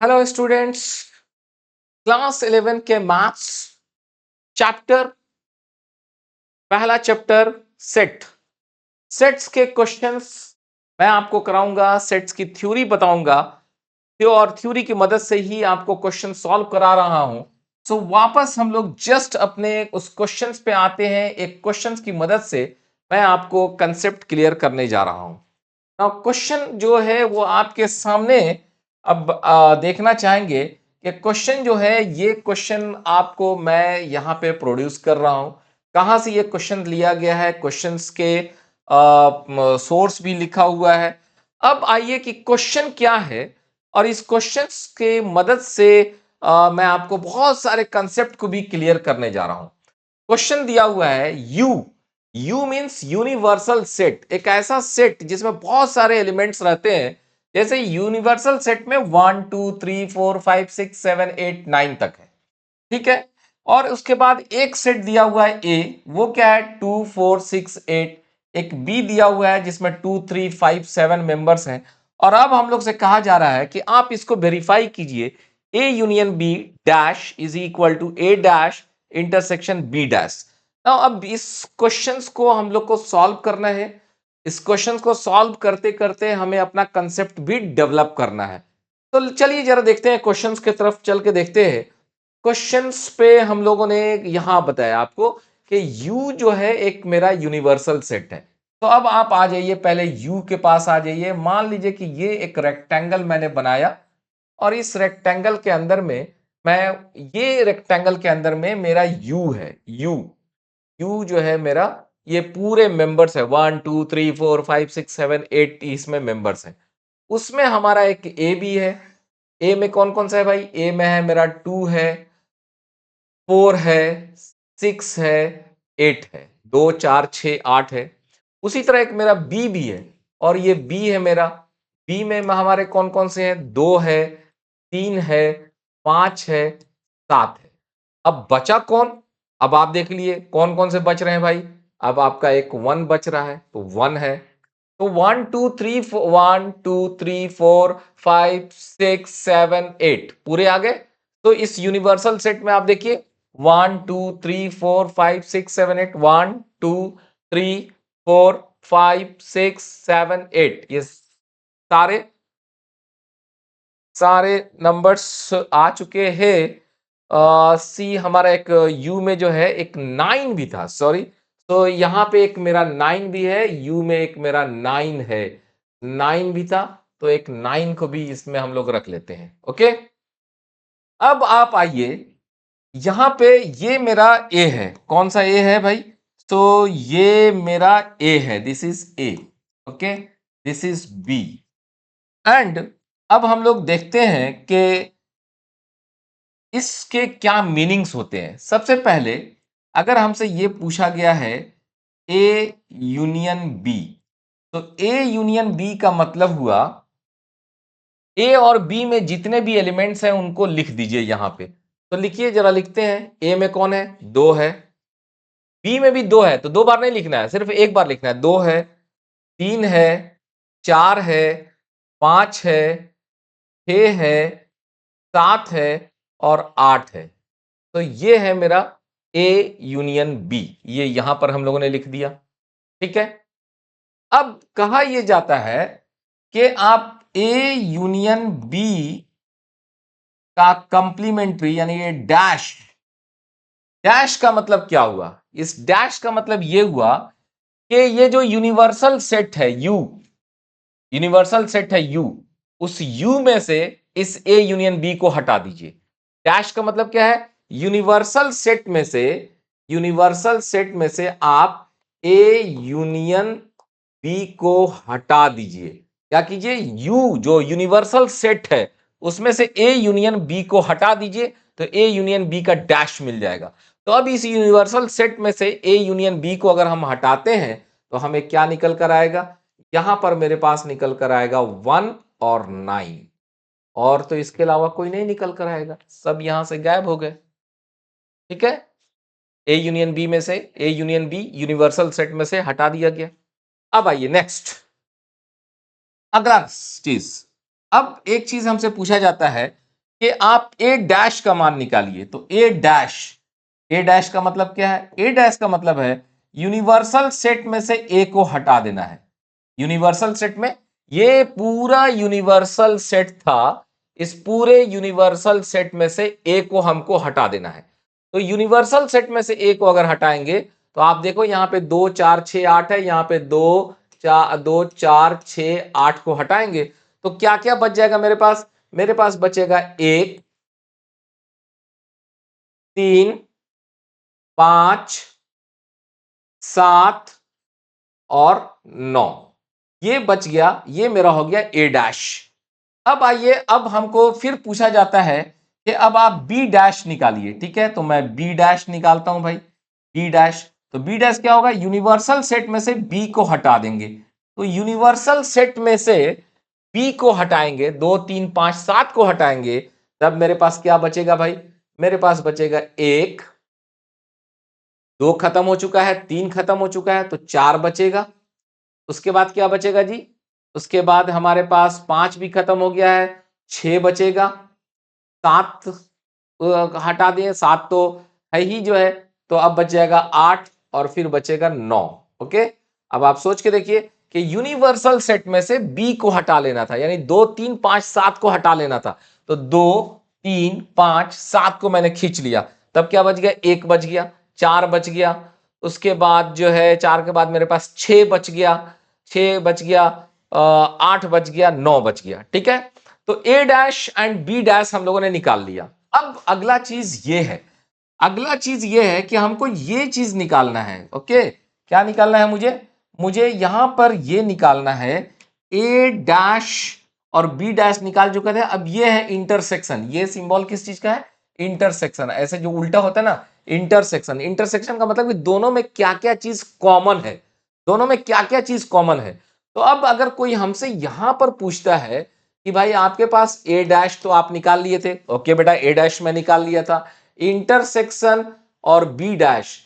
Hello students. Class 11 के maths chapter, पहला chapter set. Sets के क्वेश्चंस मैं आपको कराऊंगा, सेट्स की थ्योरी बताऊंगा और थ्योरी की मदद से ही आपको क्वेश्चन सॉल्व करा रहा हूं। सो वापस हम लोग जस्ट अपने उस क्वेश्चंस पे आते हैं। एक क्वेश्चंस की मदद से मैं आपको कंसेप्ट क्लियर करने जा रहा हूं। नाउ क्वेश्चन जो है वो आपके सामने अब देखना चाहेंगे कि क्वेश्चन जो है, ये क्वेश्चन आपको मैं यहाँ पे प्रोड्यूस कर रहा हूँ। कहाँ से ये क्वेश्चन लिया गया है, क्वेश्चंस के सोर्स भी लिखा हुआ है। अब आइए कि क्वेश्चन क्या है और इस क्वेश्चंस के मदद से मैं आपको बहुत सारे कंसेप्ट को भी क्लियर करने जा रहा हूँ। क्वेश्चन दिया हुआ है यू मींस यूनिवर्सल सेट, एक ऐसा सेट जिसमें बहुत सारे एलिमेंट्स रहते हैं। जैसे यूनिवर्सल सेट में 1 2 3 4 5 6 7 8 9 तक है, ठीक है। और उसके बाद एक सेट दिया हुआ है ए, वो क्या है 2 4 6 8। एक बी दिया हुआ है जिसमें 2 3 5 7 मेंबर्स हैं। और अब हम लोग से कहा जा रहा है कि आप इसको वेरीफाई कीजिए, A union B dash is equal to A dash intersection B dash. अब इस क्वेश्चंस को हम लोग को सॉल्व करना है। इस क्वेश्चंस को सॉल्व करते करते हमें अपना कंसेप्ट भी डेवलप करना है। तो चलिए जरा देखते हैं, क्वेश्चंस की तरफ चल के देखते हैं। क्वेश्चंस पे हम लोगों ने यहां बताया आपको कि U जो है एक मेरा यूनिवर्सल सेट है। तो अब आप आ जाइए, पहले U के पास आ जाइए। मान लीजिए कि ये एक रेक्टेंगल मैंने बनाया और इस रेक्टेंगल के अंदर में मैं ये रेक्टेंगल के अंदर में मेरा U है। U जो है मेरा, ये पूरे मेंबर्स है 1 2 3 4 5 6 7 8, इसमें मेंबर्स हैं। उसमें हमारा एक ए भी है। ए में कौन कौन सा है भाई? ए में है मेरा 2 है, 4 है, 6 है, 8 है। 2 4 6 8 है। उसी तरह एक मेरा बी भी है और ये बी है मेरा। बी में हमारे कौन कौन से हैं? 2 है, 3 है, 5 है, 7 है। अब बचा कौन? अब आप देख लिए कौन कौन से बच रहे हैं भाई। अब आपका एक 1 बच रहा है, तो 1 है। तो 1 2 3 4 1 2 3 4 5 6 7 8 पूरे आ गए। तो इस यूनिवर्सल सेट में आप देखिए 1 2 3 4 5 6 7 8, 1 2 3 4 5 6 7 8, ये सारे सारे नंबर्स आ चुके हैं। सी हमारा एक यू में जो है एक 9 भी था, सॉरी। तो यहां पे एक मेरा 9 भी है, यू में एक मेरा 9 है, 9 भी था। तो एक 9 को भी इसमें हम लोग रख लेते हैं। ओके, अब आप आइए यहां पे, ये मेरा ए है। कौन सा ए है भाई? तो ये मेरा ए है, this is A. Okay, this is B. And अब हम लोग देखते हैं कि इसके क्या मीनिंग्स होते हैं। सबसे पहले अगर हमसे ये पूछा गया है ए यूनियन बी, तो ए यूनियन बी का मतलब हुआ ए और बी में जितने भी एलिमेंट्स हैं उनको लिख दीजिए यहां पे। तो लिखिए जरा, लिखते हैं। ए में कौन है? 2 है। बी में भी 2 है, तो 2 बार नहीं लिखना है, सिर्फ एक बार लिखना है। 2 है, 3 है, 4 है, 5 है, 6 है, 7 है और 8 है। तो ये है मेरा ए यूनियन बी, ये यहां पर हम लोगों ने लिख दिया। ठीक है। अब कहा यह जाता है कि आप ए यूनियन बी का कंप्लीमेंट्री यानी ये डैश, डैश का मतलब क्या हुआ? इस डैश का मतलब यह हुआ कि ये जो यूनिवर्सल सेट है यू, यूनिवर्सल सेट है यू, उस यू में से इस ए यूनियन बी को हटा दीजिए। डैश का मतलब क्या है? यूनिवर्सल सेट में से, यूनिवर्सल सेट में से आप ए यूनियन बी को हटा दीजिए। क्या कीजिए? यू जो यूनिवर्सल सेट है उसमें से ए यूनियन बी को हटा दीजिए, तो ए यूनियन बी का डैश मिल जाएगा। तो अब इस यूनिवर्सल सेट में से ए यूनियन बी को अगर हम हटाते हैं तो हमें क्या निकल कर आएगा? यहां पर मेरे पास निकल कर आएगा 1 और 9, और तो इसके अलावा कोई नहीं निकल कर आएगा, सब यहां से गायब हो गए। ठीक है, ए यूनियन बी में से A union B universal set में से हटा दिया गया। अब आइए नेक्स्ट, अगला चीज। अब एक चीज हमसे पूछा जाता है कि आप ए डैश का मान निकालिए। तो ए डैश का मतलब क्या है? ए डैश का मतलब है यूनिवर्सल सेट में से ए को हटा देना है। यूनिवर्सल सेट में, ये पूरा यूनिवर्सल सेट था, इस पूरे यूनिवर्सल सेट में से ए को हमको हटा देना है। तो यूनिवर्सल सेट में से ए को अगर हटाएंगे तो आप देखो यहां पे 2 4 6 8 है, यहां पे 2 4 6 8 को हटाएंगे तो क्या क्या बच जाएगा मेरे पास? मेरे पास बचेगा 1 3 5 7 और 9, ये बच गया, ये मेरा हो गया ए डैश। अब आइए, अब हमको फिर पूछा जाता है कि अब आप बी डैश निकालिए। ठीक है, तो मैं बी डैश निकालता हूं भाई, बी डैश। तो बी डैश क्या होगा? यूनिवर्सल सेट में से बी को हटा देंगे। तो यूनिवर्सल सेट में से बी को हटाएंगे, 2 3 5 7 को हटाएंगे, तब मेरे पास क्या बचेगा भाई? मेरे पास बचेगा 1, 2 खत्म हो चुका है, 3 खत्म हो चुका है, तो 4 बचेगा। उसके बाद क्या बचेगा जी? उसके बाद हमारे पास 5 भी खत्म हो गया है, 6 बचेगा, 7 हटा दिए, 7 तो है ही जो है, तो अब बच जाएगा 8 और फिर बचेगा 9। ओके, अब आप सोच के देखिए कि यूनिवर्सल सेट में से बी को हटा लेना था, यानी 2 3 5 7 को हटा लेना था। तो 2 3 5 7 को मैंने खींच लिया, तब क्या बच गया? 1 बच गया, 4 बच गया। उसके बाद जो है 4 के बाद मेरे पास 6 बच गया, 6 बच गया, 8 बच गया, 9 बच गया। ठीक है, तो ए डैश एंड बी डैश हम लोगों ने निकाल लिया। अब अगला चीज ये है, अगला चीज ये है कि हमको ये चीज निकालना है। ओके, क्या निकालना है मुझे? मुझे यहां पर ये निकालना है, ए डैश और बी डैश निकाल चुके थे, अब ये है इंटरसेक्शन। ये सिंबल किस चीज का है? इंटरसेक्शन। ऐसे जो उल्टा होता है ना, इंटरसेक्शन। इंटरसेक्शन का मतलब कि दोनों में क्या क्या चीज कॉमन है, दोनों में क्या क्या चीज कॉमन है। तो अब अगर कोई हमसे यहां पर पूछता है कि भाई आपके पास ए डैश तो आप निकाल लिए थे, ओके बेटा, ए डैश में निकाल लिया था, इंटरसेक्शन और बी डैश,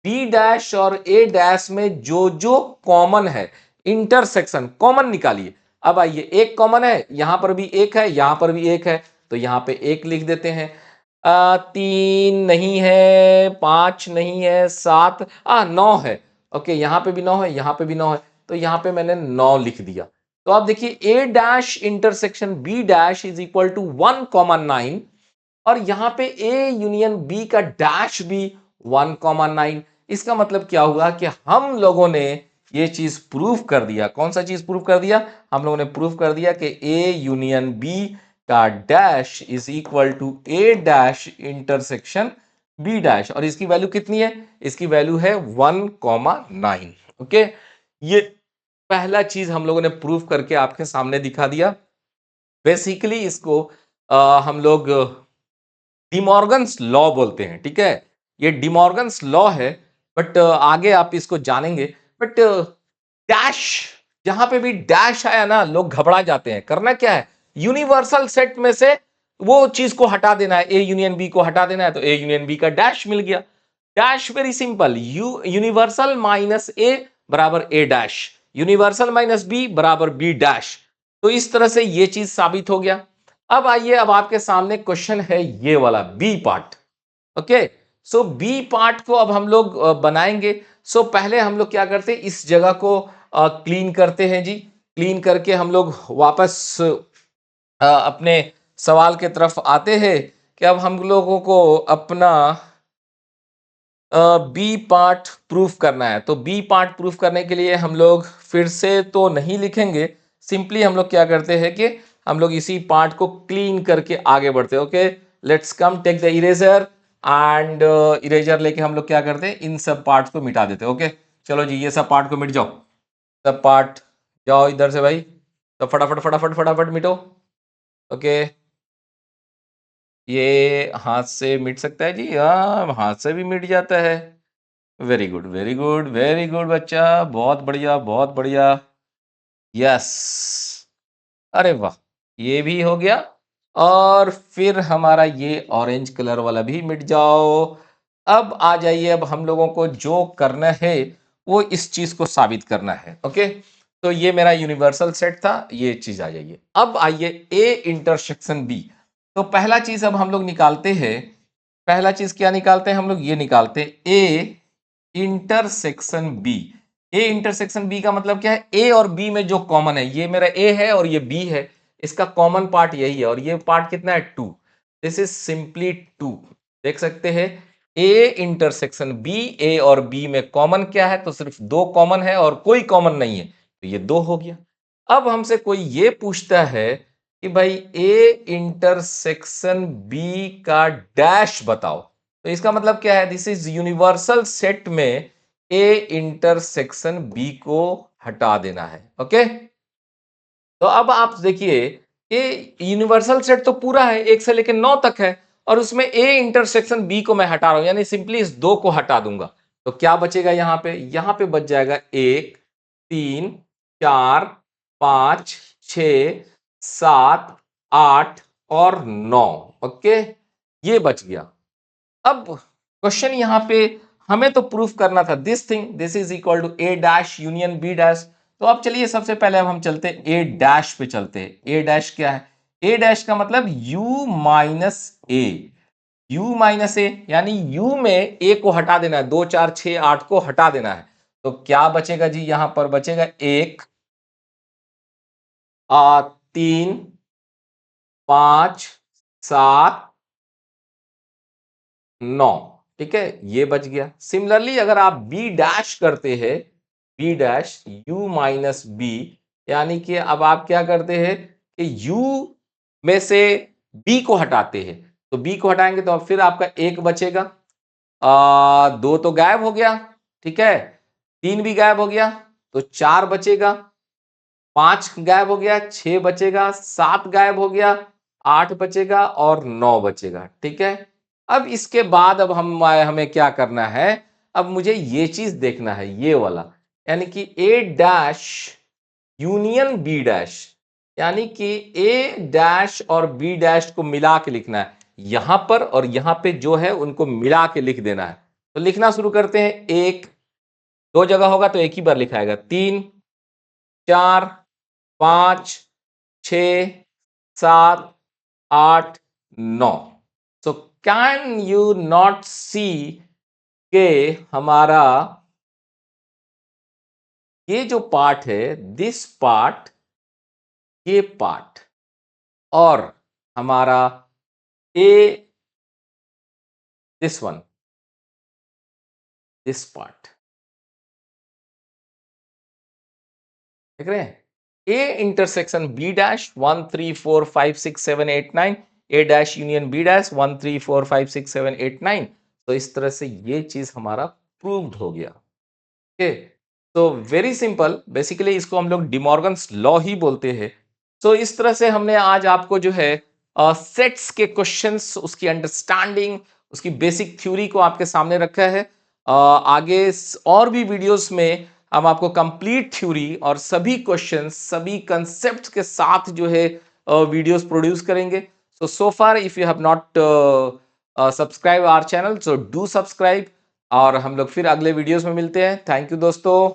बी डैश और ए डैश में जो जो कॉमन है, इंटरसेक्शन कॉमन निकालिए। अब आइए, एक कॉमन है, यहां पर भी एक है, यहां पर भी एक है, तो यहां पे एक लिख देते हैं। 3 नहीं है, 5 नहीं है, 7 9 है। ओके, यहां पे भी 9 है, यहां पे भी 9 है, तो यहां पे मैंने 9 लिख दिया। तो आप देखिए, A dash intersection B dash is equal to 1,9, और यहां पे ए यूनियन बी का डैश भी 1,9। इसका मतलब क्या हुआ कि हम लोगों ने ये चीज प्रूव कर दिया। कौन सा चीज प्रूव कर दिया? हम लोगों ने प्रूव कर दिया कि ए यूनियन बी का dash is equal to A dash intersection B dash, और इसकी वैल्यू कितनी है? इसकी वैल्यू है 1,9। ओके, ये पहला चीज हम लोगों ने प्रूव करके आपके सामने दिखा दिया। बेसिकली इसको हम लोग डिमॉर्गन्स लॉ बोलते हैं। ठीक है, ये डिमॉर्गन्स लॉ है, बट आगे आप इसको जानेंगे। बट डैश, जहां पे भी डैश आया ना, लोग घबरा जाते हैं। करना क्या है? यूनिवर्सल सेट में से वो चीज को हटा देना है, ए यूनियन बी को हटा देना है, तो ए यूनियन बी का डैश मिल गया। Dash very simple, universal minus A बराबर A dash, universal minus B बराबर बी डैश। तो इस तरह से ये चीज साबित हो गया। अब आइए, अब आपके सामने क्वेश्चन है ये वाला बी पार्ट। ओके, सो बी पार्ट को अब हम लोग बनाएंगे। सो पहले हम लोग क्या करते हैं, इस जगह को क्लीन करते हैं जी। क्लीन करके हम लोग वापस अपने सवाल के तरफ आते हैं कि अब हम लोगों को अपना बी पार्ट प्रूफ करना है। तो बी पार्ट प्रूफ करने के लिए हम लोग फिर से तो नहीं लिखेंगे, सिंपली हम लोग क्या करते हैं कि हम लोग इसी पार्ट को क्लीन करके आगे बढ़ते हैं। Okay, let's come take the eraser, and eraser लेके हम लोग क्या करते हैं, इन सब पार्ट्स को मिटा देते हैं। ओके, चलो जी, ये सब पार्ट को मिट जाओ, सब पार्ट जाओ इधर से भाई, तो फटाफट फटाफट फटाफट मिटो। ओके, ये हाथ से मिट सकता है जी? हाँ, हाथ से भी मिट जाता है। Very good very good very good बच्चा, बहुत बढ़िया बहुत बढ़िया। यस, अरे वाह, ये भी हो गया। और फिर हमारा ये ऑरेंज कलर वाला भी मिट जाओ। अब आ जाइए, अब हम लोगों को जो करना है वो इस चीज को साबित करना है। ओके, तो ये मेरा यूनिवर्सल सेट था, ये चीज आ जाइए। अब आइए ए इंटरसेक्शन बी। तो पहला चीज अब हम लोग निकालते हैं, पहला चीज क्या निकालते हैं हम लोग, ये निकालते हैं A intersection B. A intersection B का मतलब क्या है, ए और बी में जो कॉमन है, ये मेरा ए है और ये बी है, इसका कॉमन पार्ट यही है, और ये पार्ट कितना है 2, दिस इज सिंपली 2। देख सकते हैं ए इंटरसेक्शन बी, ए और बी में कॉमन क्या है, तो सिर्फ 2 कॉमन है और कोई कॉमन नहीं है, तो ये 2 हो गया। अब हमसे कोई ये पूछता है कि भाई ए इंटरसेक्शन बी का डैश बताओ, तो इसका मतलब क्या है, दिस इज यूनिवर्सल सेट में ए इंटरसेक्शन बी को हटा देना है। ओके, तो अब आप देखिए ये यूनिवर्सल सेट तो पूरा है, 1 से लेकर 9 तक है, और उसमें ए इंटरसेक्शन बी को मैं हटा रहा हूं, यानी सिंपली इस 2 को हटा दूंगा, तो क्या बचेगा यहां पे बच जाएगा 1 3 4 5 6 7 8 और 9। ओके, ये बच गया। अब क्वेश्चन यहां पे हमें तो प्रूफ करना था this thing, this is equal to A dash union B dash. तो अब चलिए सबसे पहले अब हम चलते हैं ए डैश पे चलते हैं। ए डैश क्या है, ए डैश का मतलब U minus A, U minus A यानी यू में ए को हटा देना है, 2 4 6 8 को हटा देना है, तो क्या बचेगा जी, यहां पर बचेगा 1 3 5 7 9। ठीक है, ये बच गया। सिमिलरली अगर आप बी डैश करते हैं, B dash U minus B, यानी कि अब आप क्या करते हैं कि यू में से बी को हटाते हैं, तो बी को हटाएंगे तो अब फिर आपका 1 बचेगा, 2 तो गायब हो गया, ठीक है, 3 भी गायब हो गया, तो 4 बचेगा, 5 गायब हो गया, 6 बचेगा, 7 गायब हो गया, 8 बचेगा और 9 बचेगा। ठीक है, अब इसके बाद अब हमें क्या करना है, अब मुझे ये चीज देखना है, ये वाला, यानी कि ए डैश यूनियन बी डैश, यानी कि ए डैश और बी डैश को मिला के लिखना है, यहां पर और यहां पे जो है उनको मिला के लिख देना है। तो लिखना शुरू करते हैं, 1 2 जगह होगा तो एक ही बार लिखाएगा, 3 4 5 6 7 8 9। सो कैन यू नॉट सी के हमारा ये जो पार्ट है, दिस पार्ट, ये पार्ट, और हमारा A this one, this part, देख रहे हैं, A intersection B dash 1 3 4 5 6 7 8 9, A dash union B dash 1 3 4 5 6 7 8 9। तो इस तरह से ये चीज हमारा प्रूव्ड हो गया। ओके, तो वेरी सिंपल, बेसिकली इसको हम लोग डिमॉर्गन्स लॉ ही बोलते हैं। तो इस तरह से हमने आज आपको जो है सेट्स के क्वेश्चंस, उसकी अंडरस्टैंडिंग, उसकी बेसिक थ्योरी को आपके सामने रखा है। आगे और भी वीडियोस में हम आपको कंप्लीट थ्योरी और सभी क्वेश्चंस, सभी कंसेप्ट के साथ जो है वीडियोस प्रोड्यूस करेंगे। So far if you have not subscribe our channel, so do subscribe, और हम लोग फिर अगले वीडियोस में मिलते हैं। थैंक यू दोस्तों।